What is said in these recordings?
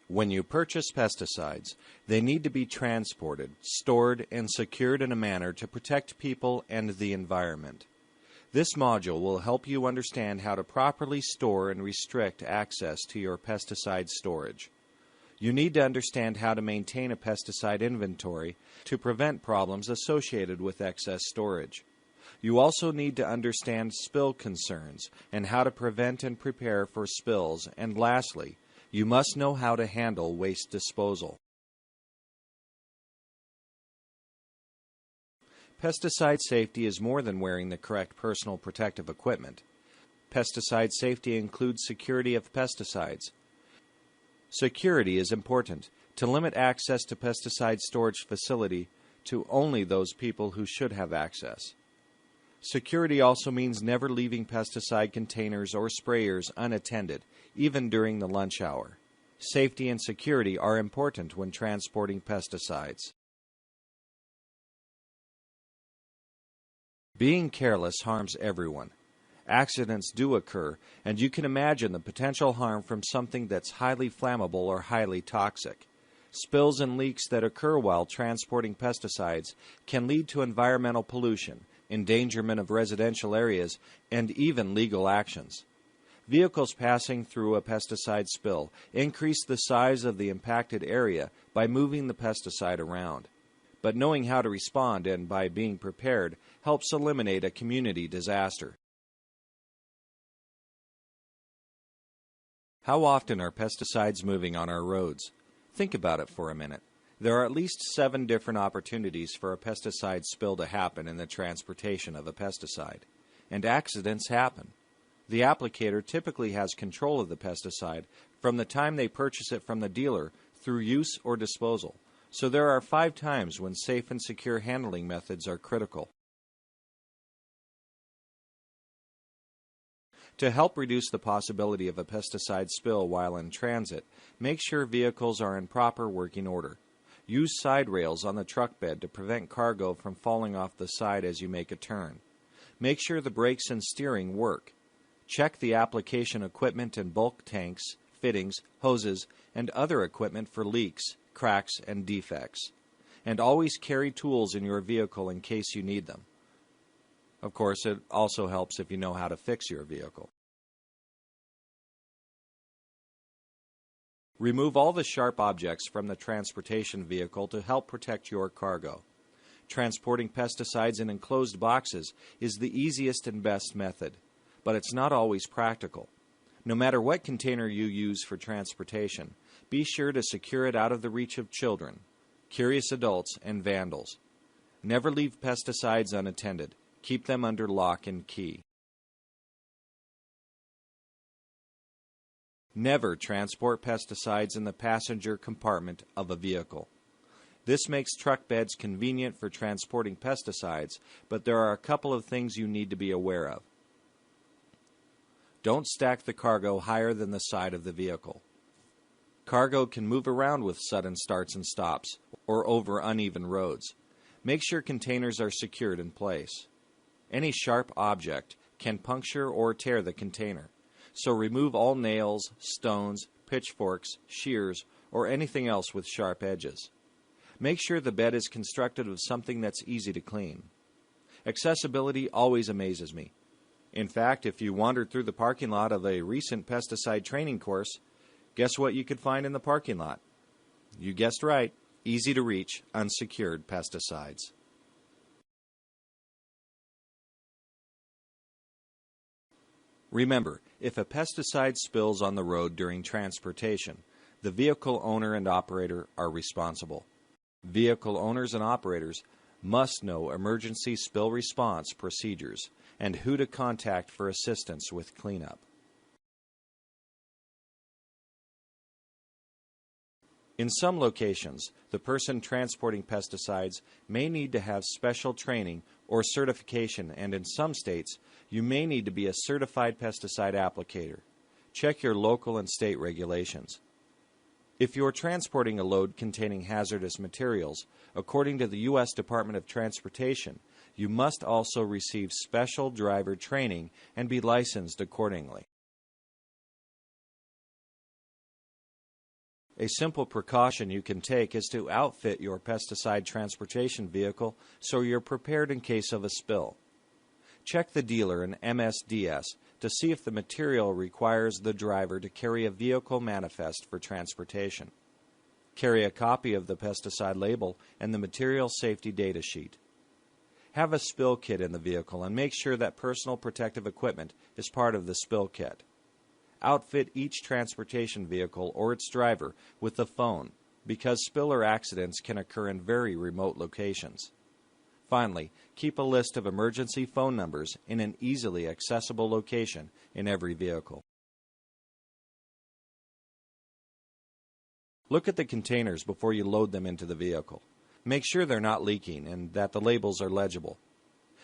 When you purchase pesticides, they need to be transported, stored, and secured in a manner to protect people and the environment. This module will help you understand how to properly store and restrict access to your pesticide storage. You need to understand how to maintain a pesticide inventory to prevent problems associated with excess storage. You also need to understand spill concerns and how to prevent and prepare for spills, and lastly, you must know how to handle waste disposal. Pesticide safety is more than wearing the correct personal protective equipment. Pesticide safety includes security of pesticides. Security is important to limit access to pesticide storage facility to only those people who should have access. Security also means never leaving pesticide containers or sprayers unattended, even during the lunch hour. Safety and security are important when transporting pesticides. Being careless harms everyone. Accidents do occur, and you can imagine the potential harm from something that's highly flammable or highly toxic. Spills and leaks that occur while transporting pesticides can lead to environmental pollution, endangerment of residential areas, and even legal actions. Vehicles passing through a pesticide spill increase the size of the impacted area by moving the pesticide around. But knowing how to respond and by being prepared helps eliminate a community disaster. How often are pesticides moving on our roads? Think about it for a minute. There are at least 7 different opportunities for a pesticide spill to happen in the transportation of a pesticide, and accidents happen. The applicator typically has control of the pesticide from the time they purchase it from the dealer through use or disposal, so there are 5 times when safe and secure handling methods are critical. To help reduce the possibility of a pesticide spill while in transit, make sure vehicles are in proper working order. Use side rails on the truck bed to prevent cargo from falling off the side as you make a turn. Make sure the brakes and steering work. Check the application equipment and bulk tanks, fittings, hoses, and other equipment for leaks, cracks, and defects. And always carry tools in your vehicle in case you need them. Of course, it also helps if you know how to fix your vehicle. Remove all the sharp objects from the transportation vehicle to help protect your cargo. Transporting pesticides in enclosed boxes is the easiest and best method, but it's not always practical. No matter what container you use for transportation, be sure to secure it out of the reach of children, curious adults, and vandals. Never leave pesticides unattended. Keep them under lock and key. Never transport pesticides in the passenger compartment of a vehicle. This makes truck beds convenient for transporting pesticides, but there are a couple of things you need to be aware of. Don't stack the cargo higher than the side of the vehicle. Cargo can move around with sudden starts and stops, or over uneven roads. Make sure containers are secured in place. Any sharp object can puncture or tear the container, so remove all nails, stones, pitchforks, shears, or anything else with sharp edges. Make sure the bed is constructed of something that's easy to clean. Accessibility always amazes me. In fact, if you wandered through the parking lot of a recent pesticide training course, guess what you could find in the parking lot? You guessed right, easy to reach, unsecured pesticides. Remember, if a pesticide spills on the road during transportation, the vehicle owner and operator are responsible. Vehicle owners and operators must know emergency spill response procedures and who to contact for assistance with cleanup. In some locations, the person transporting pesticides may need to have special training or certification, and in some states, you may need to be a certified pesticide applicator. Check your local and state regulations. If you are transporting a load containing hazardous materials, according to the U.S. Department of Transportation, you must also receive special driver training and be licensed accordingly. A simple precaution you can take is to outfit your pesticide transportation vehicle so you're prepared in case of a spill. Check the dealer and MSDS to see if the material requires the driver to carry a vehicle manifest for transportation. Carry a copy of the pesticide label and the material safety data sheet. Have a spill kit in the vehicle and make sure that personal protective equipment is part of the spill kit. Outfit each transportation vehicle or its driver with a phone because spill or accidents can occur in very remote locations. Finally, keep a list of emergency phone numbers in an easily accessible location in every vehicle. Look at the containers before you load them into the vehicle. Make sure they're not leaking and that the labels are legible.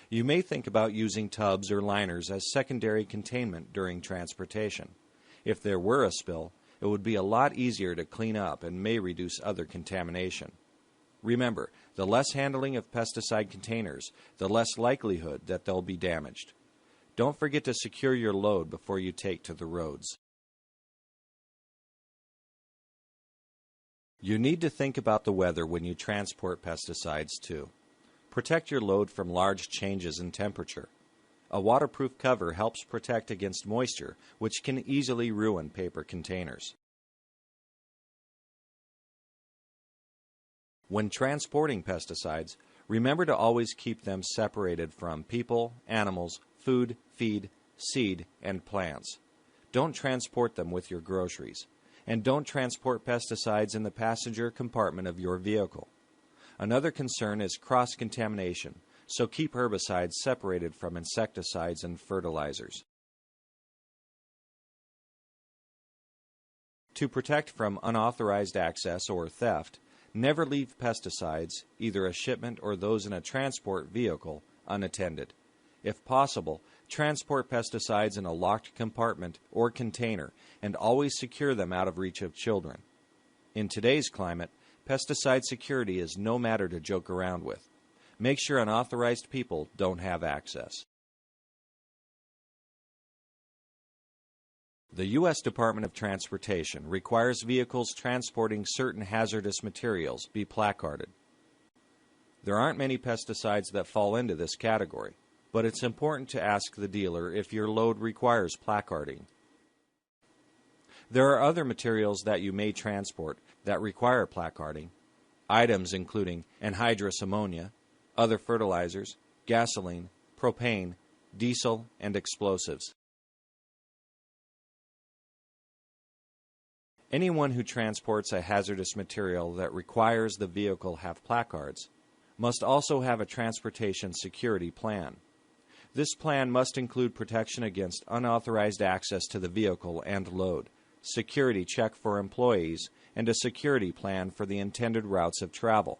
You may think about using tubs or liners as secondary containment during transportation. If there were a spill, it would be a lot easier to clean up and may reduce other contamination. Remember, the less handling of pesticide containers, the less likelihood that they'll be damaged. Don't forget to secure your load before you take to the roads. You need to think about the weather when you transport pesticides too. Protect your load from large changes in temperature. A waterproof cover helps protect against moisture, which can easily ruin paper containers. When transporting pesticides, remember to always keep them separated from people, animals, food, feed, seed, and plants. Don't transport them with your groceries. And don't transport pesticides in the passenger compartment of your vehicle. Another concern is cross-contamination, so keep herbicides separated from insecticides and fertilizers. To protect from unauthorized access or theft, never leave pesticides, either a shipment or those in a transport vehicle, unattended. If possible, transport pesticides in a locked compartment or container and always secure them out of reach of children. In today's climate, pesticide security is no matter to joke around with. Make sure unauthorized people don't have access. The U.S. Department of Transportation requires vehicles transporting certain hazardous materials be placarded. There aren't many pesticides that fall into this category, but it's important to ask the dealer if your load requires placarding. There are other materials that you may transport that require placarding, items including anhydrous ammonia, other fertilizers, gasoline, propane, diesel, and explosives. Anyone who transports a hazardous material that requires the vehicle have placards must also have a transportation security plan. This plan must include protection against unauthorized access to the vehicle and load, security check for employees, and a security plan for the intended routes of travel.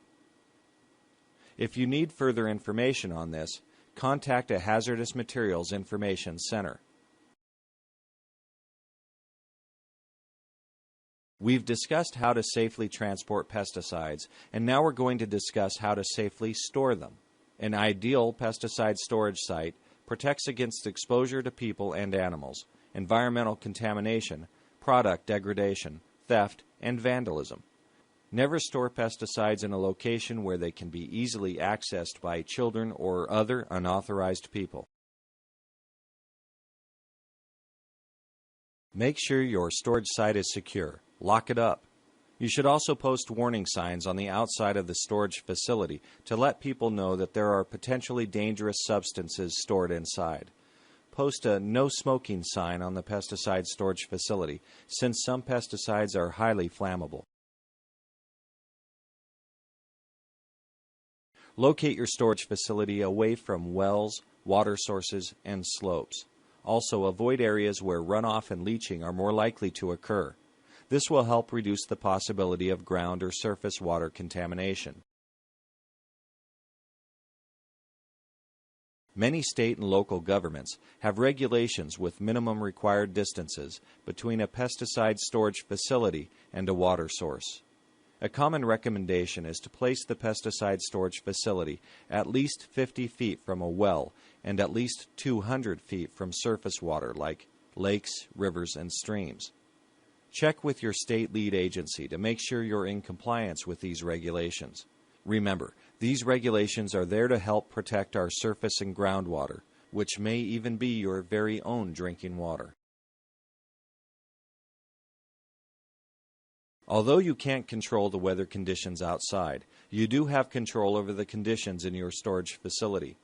If you need further information on this, contact a Hazardous Materials Information Center. We've discussed how to safely transport pesticides, and now we're going to discuss how to safely store them. An ideal pesticide storage site protects against exposure to people and animals, environmental contamination, product degradation, theft, and vandalism. Never store pesticides in a location where they can be easily accessed by children or other unauthorized people. Make sure your storage site is secure. Lock it up. You should also post warning signs on the outside of the storage facility to let people know that there are potentially dangerous substances stored inside. Post a no smoking sign on the pesticide storage facility, since some pesticides are highly flammable. Locate your storage facility away from wells, water sources, and slopes. Also, avoid areas where runoff and leaching are more likely to occur. This will help reduce the possibility of ground or surface water contamination. Many state and local governments have regulations with minimum required distances between a pesticide storage facility and a water source. A common recommendation is to place the pesticide storage facility at least 50 feet from a well and at least 200 feet from surface water like lakes, rivers, and streams. Check with your state lead agency to make sure you're in compliance with these regulations. Remember, these regulations are there to help protect our surface and groundwater, which may even be your very own drinking water. Although you can't control the weather conditions outside, you do have control over the conditions in your storage facility.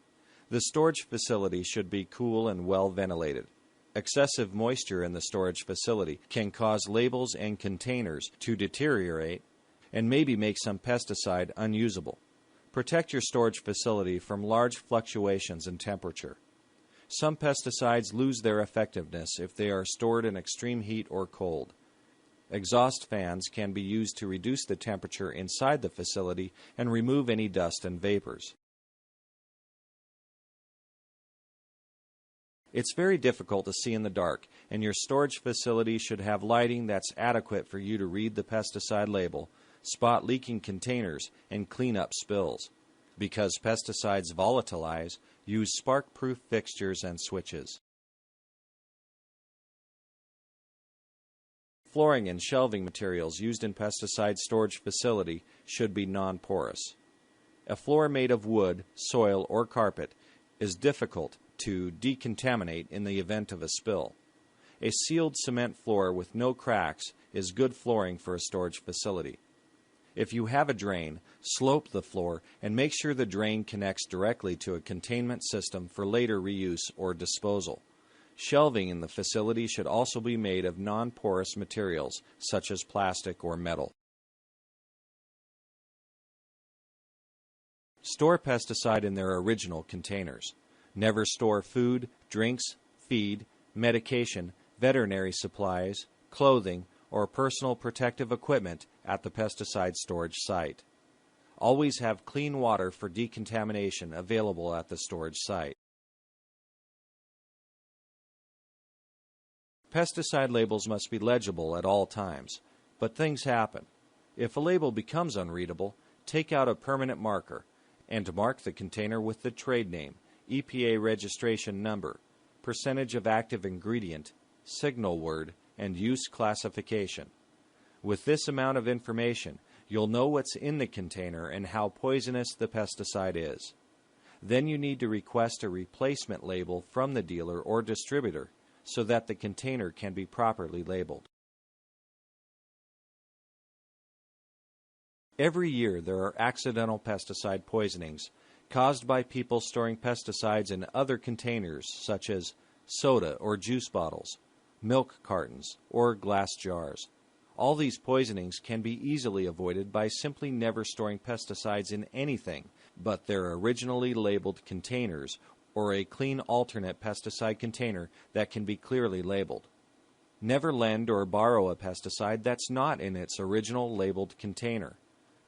The storage facility should be cool and well ventilated. Excessive moisture in the storage facility can cause labels and containers to deteriorate and maybe make some pesticide unusable. Protect your storage facility from large fluctuations in temperature. Some pesticides lose their effectiveness if they are stored in extreme heat or cold. Exhaust fans can be used to reduce the temperature inside the facility and remove any dust and vapors. It's very difficult to see in the dark, and your storage facility should have lighting that's adequate for you to read the pesticide label, spot leaking containers, and clean up spills. Because pesticides volatilize, use spark-proof fixtures and switches. Flooring and shelving materials used in pesticide storage facility should be non-porous. A floor made of wood, soil, or carpet is difficult to decontaminate in the event of a spill. A sealed cement floor with no cracks is good flooring for a storage facility. If you have a drain, slope the floor and make sure the drain connects directly to a containment system for later reuse or disposal. Shelving in the facility should also be made of non-porous materials such as plastic or metal. Store pesticide in their original containers. Never store food, drinks, feed, medication, veterinary supplies, clothing, or personal protective equipment at the pesticide storage site. Always have clean water for decontamination available at the storage site. Pesticide labels must be legible at all times, but things happen. If a label becomes unreadable, take out a permanent marker and mark the container with the trade name, EPA registration number, percentage of active ingredient, signal word, and use classification. With this amount of information, you'll know what's in the container and how poisonous the pesticide is. Then you need to request a replacement label from the dealer or distributor so that the container can be properly labeled. Every year there are accidental pesticide poisonings caused by people storing pesticides in other containers such as soda or juice bottles, milk cartons, or glass jars. All these poisonings can be easily avoided by simply never storing pesticides in anything but their originally labeled containers or a clean alternate pesticide container that can be clearly labeled. Never lend or borrow a pesticide that's not in its original labeled container.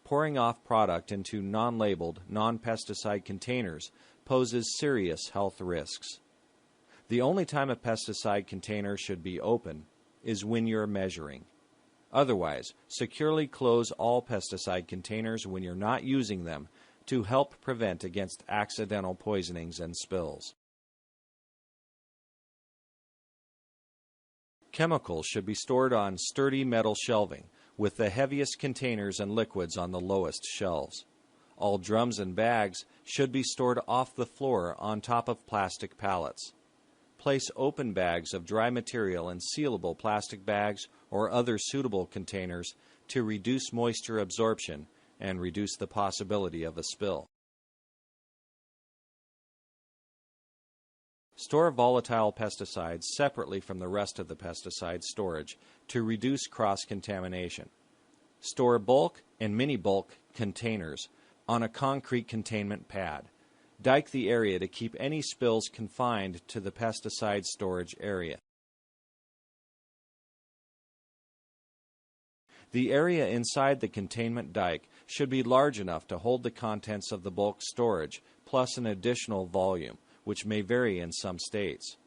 Pouring off product into non-labeled, non-pesticide containers poses serious health risks. The only time a pesticide container should be open is when you're measuring. Otherwise, securely close all pesticide containers when you're not using them to help prevent against accidental poisonings and spills. Chemicals should be stored on sturdy metal shelving, with the heaviest containers and liquids on the lowest shelves. All drums and bags should be stored off the floor on top of plastic pallets. Place open bags of dry material in sealable plastic bags or other suitable containers to reduce moisture absorption and reduce the possibility of a spill. Store volatile pesticides separately from the rest of the pesticide storage to reduce cross-contamination. Store bulk and mini-bulk containers on a concrete containment pad. Dike the area to keep any spills confined to the pesticide storage area. The area inside the containment dike should be large enough to hold the contents of the bulk storage, plus an additional volume, which may vary in some states.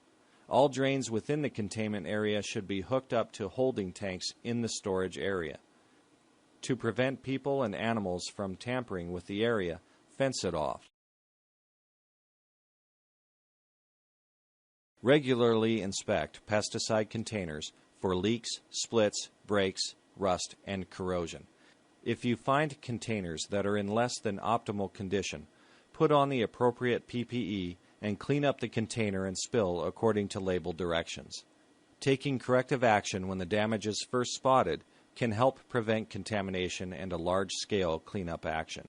All drains within the containment area should be hooked up to holding tanks in the storage area. To prevent people and animals from tampering with the area, fence it off. Regularly inspect pesticide containers for leaks, splits, breaks, rust, and corrosion. If you find containers that are in less than optimal condition, put on the appropriate PPE and clean up the container and spill according to label directions. Taking corrective action when the damage is first spotted can help prevent contamination and a large-scale cleanup action.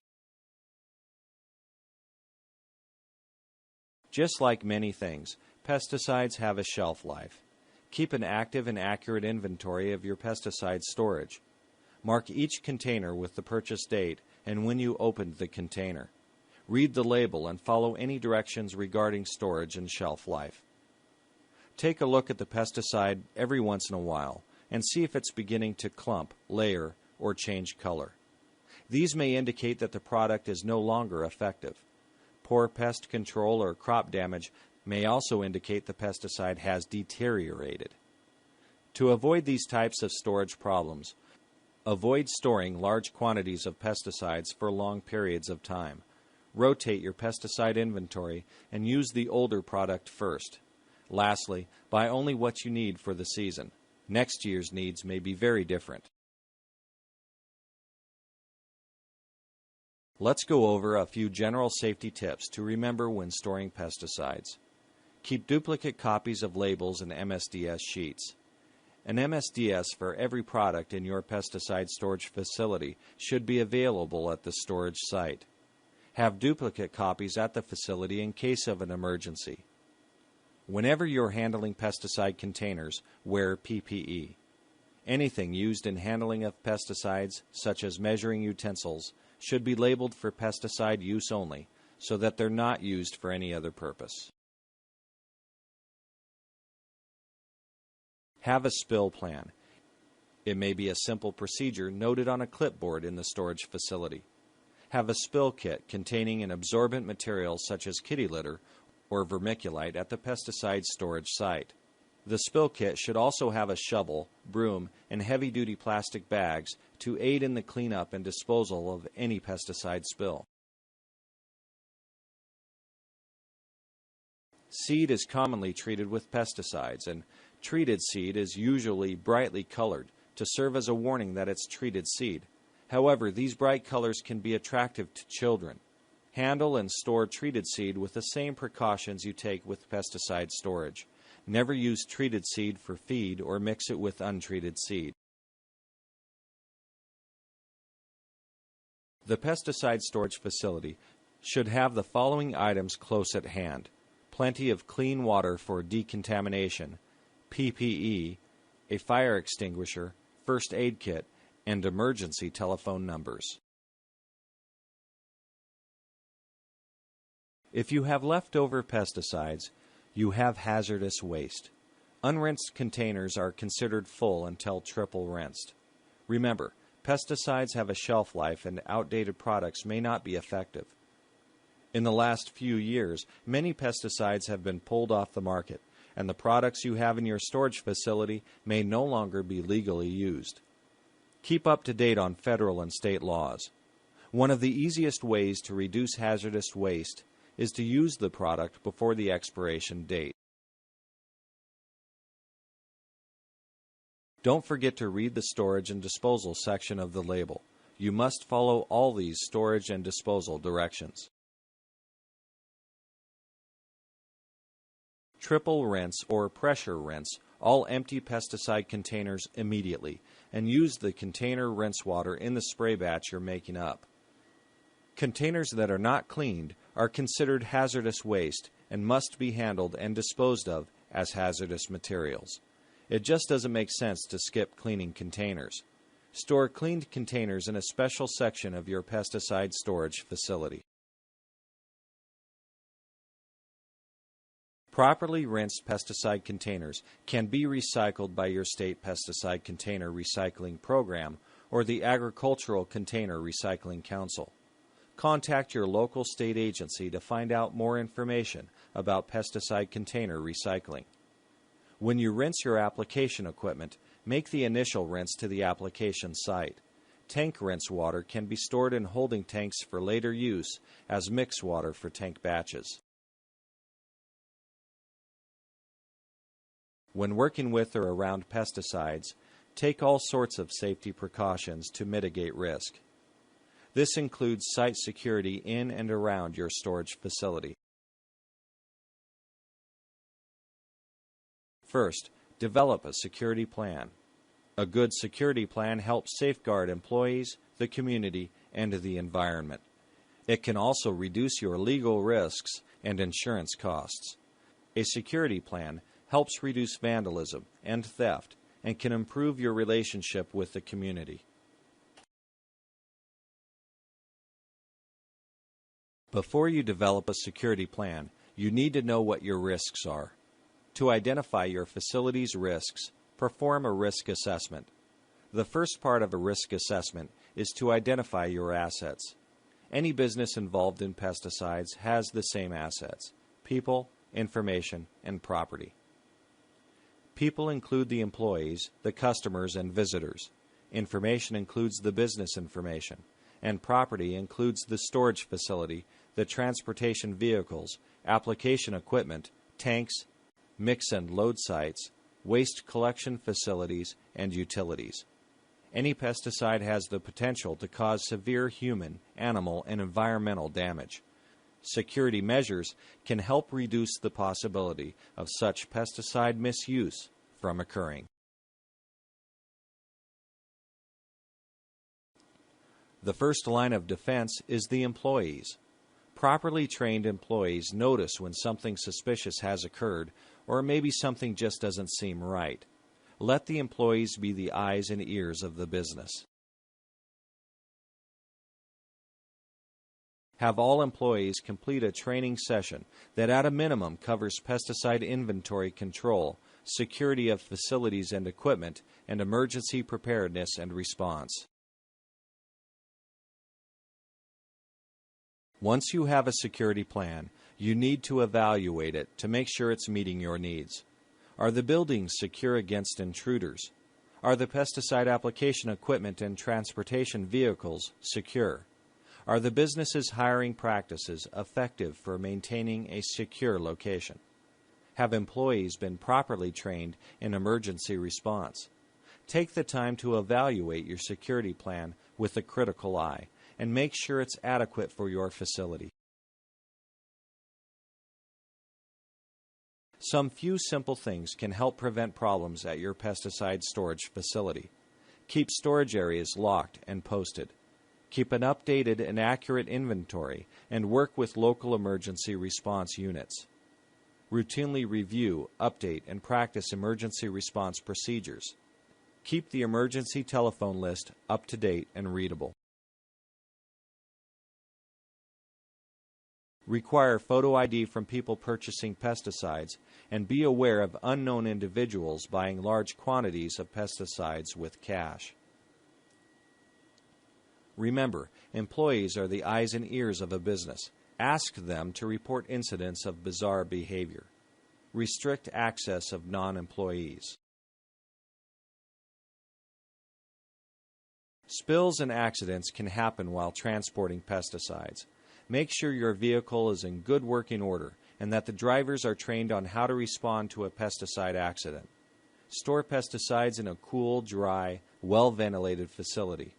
Just like many things, pesticides have a shelf life. Keep an active and accurate inventory of your pesticide storage. Mark each container with the purchase date and when you opened the container. Read the label and follow any directions regarding storage and shelf life. Take a look at the pesticide every once in a while and see if it's beginning to clump, layer, or change color. These may indicate that the product is no longer effective. Poor pest control or crop damage may also indicate the pesticide has deteriorated. To avoid these types of storage problems, avoid storing large quantities of pesticides for long periods of time. Rotate your pesticide inventory and use the older product first. Lastly, buy only what you need for the season. Next year's needs may be very different. Let's go over a few general safety tips to remember when storing pesticides. Keep duplicate copies of labels and MSDS sheets. An MSDS for every product in your pesticide storage facility should be available at the storage site. Have duplicate copies at the facility in case of an emergency. Whenever you're handling pesticide containers, wear PPE. Anything used in handling of pesticides, such as measuring utensils, should be labeled for pesticide use only, so that they're not used for any other purpose. Have a spill plan. It may be a simple procedure noted on a clipboard in the storage facility. Have a spill kit containing an absorbent material such as kitty litter or vermiculite at the pesticide storage site. The spill kit should also have a shovel, broom, and heavy-duty plastic bags to aid in the cleanup and disposal of any pesticide spill. Seed is commonly treated with pesticides, and treated seed is usually brightly colored to serve as a warning that it's treated seed. However, these bright colors can be attractive to children. Handle and store treated seed with the same precautions you take with pesticide storage. Never use treated seed for feed or mix it with untreated seed. The pesticide storage facility should have the following items close at hand: plenty of clean water for decontamination, PPE, a fire extinguisher, first aid kit, and emergency telephone numbers. If you have leftover pesticides, you have hazardous waste. Unrinsed containers are considered full until triple rinsed. Remember, pesticides have a shelf life and outdated products may not be effective. In the last few years, many pesticides have been pulled off the market, and the products you have in your storage facility may no longer be legally used. Keep up to date on federal and state laws. One of the easiest ways to reduce hazardous waste is to use the product before the expiration date. Don't forget to read the storage and disposal section of the label. You must follow all these storage and disposal directions. Triple rinse or pressure rinse all empty pesticide containers immediately and use the container rinse water in the spray batch you're making up. Containers that are not cleaned are considered hazardous waste and must be handled and disposed of as hazardous materials. It just doesn't make sense to skip cleaning containers. Store cleaned containers in a special section of your pesticide storage facility. Properly rinsed pesticide containers can be recycled by your state pesticide container recycling program or the Agricultural Container Recycling Council. Contact your local state agency to find out more information about pesticide container recycling. When you rinse your application equipment, make the initial rinse to the application site. Tank rinse water can be stored in holding tanks for later use as mixed water for tank batches. When working with or around pesticides, Take all sorts of safety precautions to mitigate risk. This includes site security in and around your storage facility. First, develop a security plan. A good security plan helps safeguard employees, the community, and the environment. It can also reduce your legal risks and insurance costs. A security plan helps reduce vandalism and theft and can improve your relationship with the community. Before you develop a security plan, you need to know what your risks are. To identify your facility's risks, perform a risk assessment. The first part of a risk assessment is to identify your assets. Any business involved in pesticides has the same assets: people, information, and property. People include the employees, the customers, and visitors. Information includes the business information, and property includes the storage facility, the transportation vehicles, application equipment, tanks, mix and load sites, waste collection facilities, and utilities. Any pesticide has the potential to cause severe human, animal, and environmental damage. Security measures can help reduce the possibility of such pesticide misuse from occurring. The first line of defense is the employees. Properly trained employees notice when something suspicious has occurred, or maybe something just doesn't seem right. Let the employees be the eyes and ears of the business. Have all employees complete a training session that at a minimum covers pesticide inventory control, security of facilities and equipment, and emergency preparedness and response. Once you have a security plan, you need to evaluate it to make sure it's meeting your needs. Are the buildings secure against intruders? Are the pesticide application equipment and transportation vehicles secure? Are the business's hiring practices effective for maintaining a secure location? Have employees been properly trained in emergency response? Take the time to evaluate your security plan with a critical eye and make sure it's adequate for your facility. Some few simple things can help prevent problems at your pesticide storage facility. Keep storage areas locked and posted. Keep an updated and accurate inventory and work with local emergency response units. Routinely review, update, and practice emergency response procedures. Keep the emergency telephone list up to date and readable. Require photo ID from people purchasing pesticides and be aware of unknown individuals buying large quantities of pesticides with cash. Remember, employees are the eyes and ears of a business. Ask them to report incidents of bizarre behavior. Restrict access of non-employees. Spills and accidents can happen while transporting pesticides. Make sure your vehicle is in good working order and that the drivers are trained on how to respond to a pesticide accident. Store pesticides in a cool, dry, well-ventilated facility.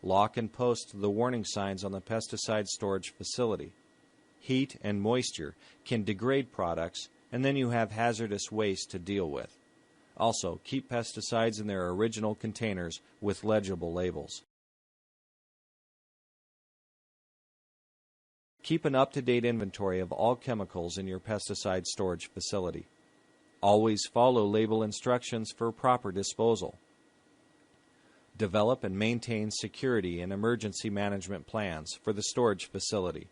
Lock and post the warning signs on the pesticide storage facility. Heat and moisture can degrade products, and then you have hazardous waste to deal with. Also, keep pesticides in their original containers with legible labels. Keep an up-to-date inventory of all chemicals in your pesticide storage facility. Always follow label instructions for proper disposal. Develop and maintain security and emergency management plans for the storage facility.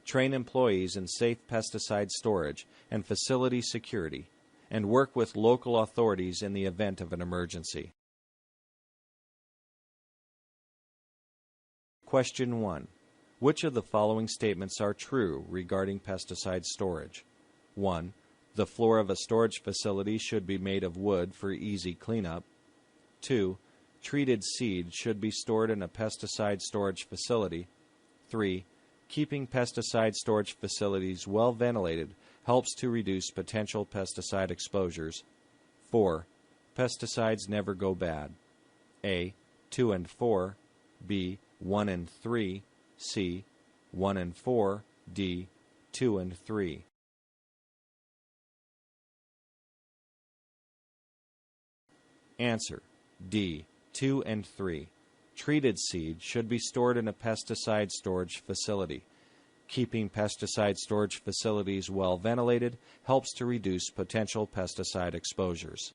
Train employees in safe pesticide storage and facility security, and work with local authorities in the event of an emergency. Question 1. Which of the following statements are true regarding pesticide storage? 1. The floor of a storage facility should be made of wood for easy cleanup. 2. Treated seed should be stored in a pesticide storage facility. 3. Keeping pesticide storage facilities well ventilated helps to reduce potential pesticide exposures. 4. pesticides never go bad? A. 2 and 4, B. 1 and 3, C. 1 and 4, D. 2 and 3. Answer: D. 2 and 3. Treated seed should be stored in a pesticide storage facility. Keeping pesticide storage facilities well ventilated helps to reduce potential pesticide exposures.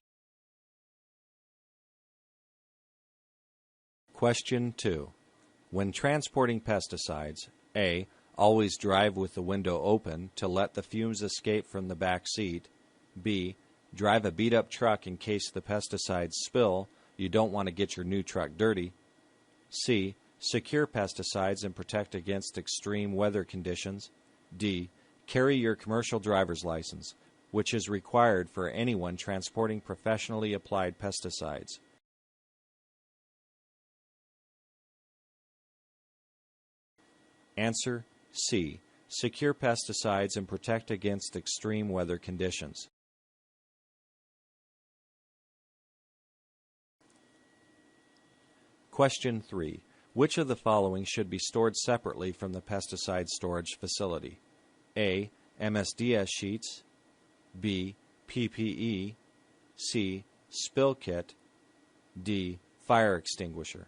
Question 2. When transporting pesticides, A. Always drive with the window open to let the fumes escape from the back seat. B. Drive a beat-up truck in case the pesticides spill. You don't want to get your new truck dirty. C. Secure pesticides and protect against extreme weather conditions. D. Carry your commercial driver's license, which is required for anyone transporting professionally applied pesticides. Answer: C. Secure pesticides and protect against extreme weather conditions. Question 3. Which of the following should be stored separately from the pesticide storage facility? A. MSDS sheets, B. PPE, C. Spill kit, D. Fire extinguisher.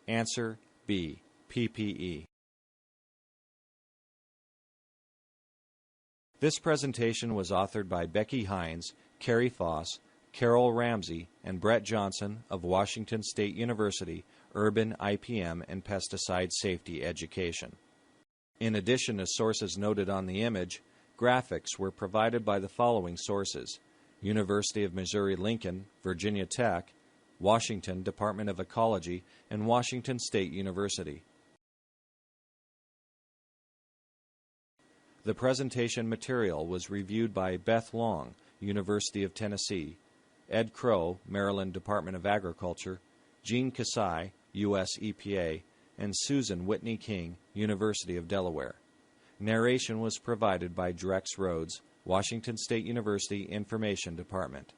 Answer: B. PPE. This presentation was authored by Becky Hines, Carrie Foss, Carol Ramsey, and Brett Johnson of Washington State University, Urban IPM and Pesticide Safety Education. In addition to sources noted on the image, graphics were provided by the following sources: University of Missouri-Lincoln, Virginia Tech, Washington Department of Ecology, and Washington State University. The presentation material was reviewed by Beth Long, University of Tennessee, Ed Crow, Maryland Department of Agriculture, Jean Kasai, U.S. EPA, and Susan Whitney King, University of Delaware. Narration was provided by Drex Rhodes, Washington State University Information Department.